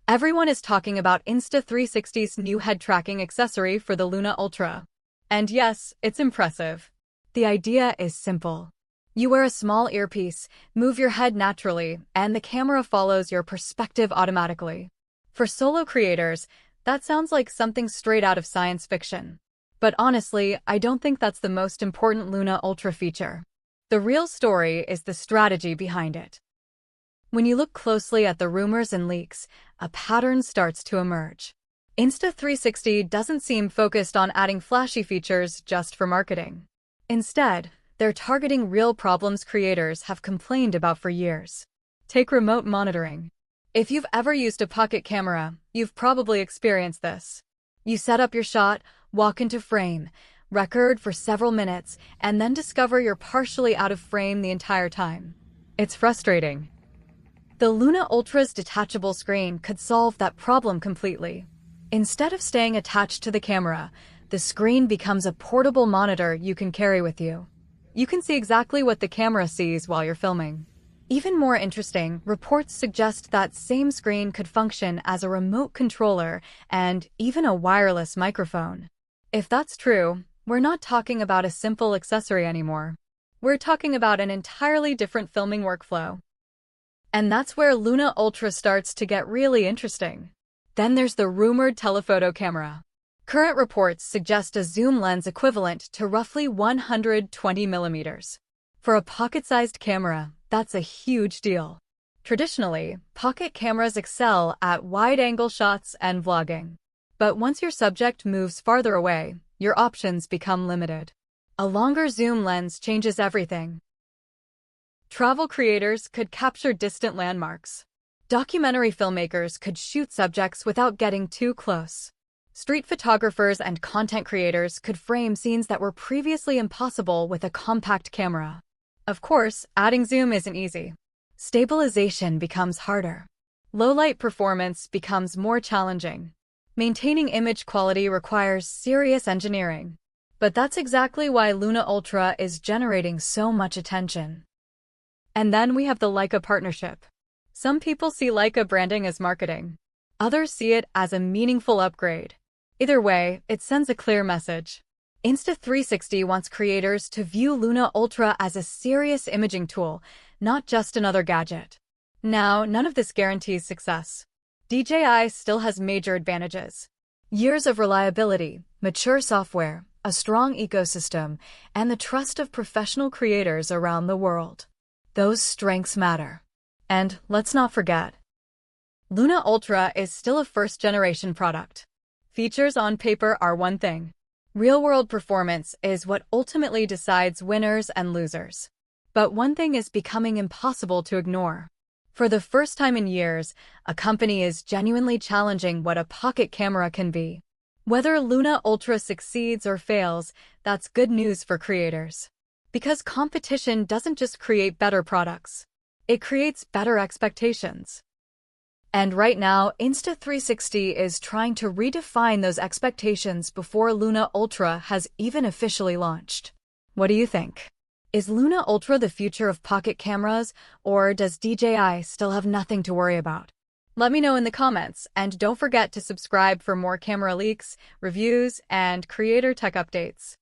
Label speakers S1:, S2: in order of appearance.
S1: Everyone is talking about Insta360's new head tracking accessory for the Luna Ultra. And yes, it's impressive. The idea is simple. You wear a small earpiece, move your head naturally, and the camera follows your perspective automatically. For solo creators, that sounds like something straight out of science fiction. But honestly, I don't think that's the most important Luna Ultra feature. The real story is the strategy behind it. When you look closely at the rumors and leaks, a pattern starts to emerge. Insta360 doesn't seem focused on adding flashy features just for marketing. Instead, they're targeting real problems creators have complained about for years. Take remote monitoring. If you've ever used a pocket camera, you've probably experienced this. You set up your shot, walk into frame, record for several minutes, and then discover you're partially out of frame the entire time. It's frustrating. The Luna Ultra's detachable screen could solve that problem completely. Instead of staying attached to the camera, the screen becomes a portable monitor you can carry with you. You can see exactly what the camera sees while you're filming. Even more interesting, reports suggest that same screen could function as a remote controller and even a wireless microphone. If that's true, we're not talking about a simple accessory anymore. We're talking about an entirely different filming workflow. And that's where Luna Ultra starts to get really interesting. Then there's the rumored telephoto camera. Current reports suggest a zoom lens equivalent to roughly 120 millimeters. For a pocket-sized camera, that's a huge deal. Traditionally, pocket cameras excel at wide-angle shots and vlogging. But once your subject moves farther away, your options become limited. A longer zoom lens changes everything. Travel creators could capture distant landmarks. Documentary filmmakers could shoot subjects without getting too close. Street photographers and content creators could frame scenes that were previously impossible with a compact camera. Of course, adding zoom isn't easy. Stabilization becomes harder. Low-light performance becomes more challenging. Maintaining image quality requires serious engineering. But that's exactly why Luna Ultra is generating so much attention. And then we have the Leica partnership. Some people see Leica branding as marketing. Others see it as a meaningful upgrade. Either way, it sends a clear message. Insta360 wants creators to view Luna Ultra as a serious imaging tool, not just another gadget. Now, none of this guarantees success. DJI still has major advantages. Years of reliability, mature software, a strong ecosystem, and the trust of professional creators around the world. Those strengths matter. And let's not forget, Luna Ultra is still a first-generation product. Features on paper are one thing. Real-world performance is what ultimately decides winners and losers. But one thing is becoming impossible to ignore. For the first time in years, a company is genuinely challenging what a pocket camera can be. Whether Luna Ultra succeeds or fails, that's good news for creators. Because competition doesn't just create better products. It creates better expectations. And right now, Insta360 is trying to redefine those expectations before Luna Ultra has even officially launched. What do you think? Is Luna Ultra the future of pocket cameras, or does DJI still have nothing to worry about? Let me know in the comments, and don't forget to subscribe for more camera leaks, reviews, and creator tech updates.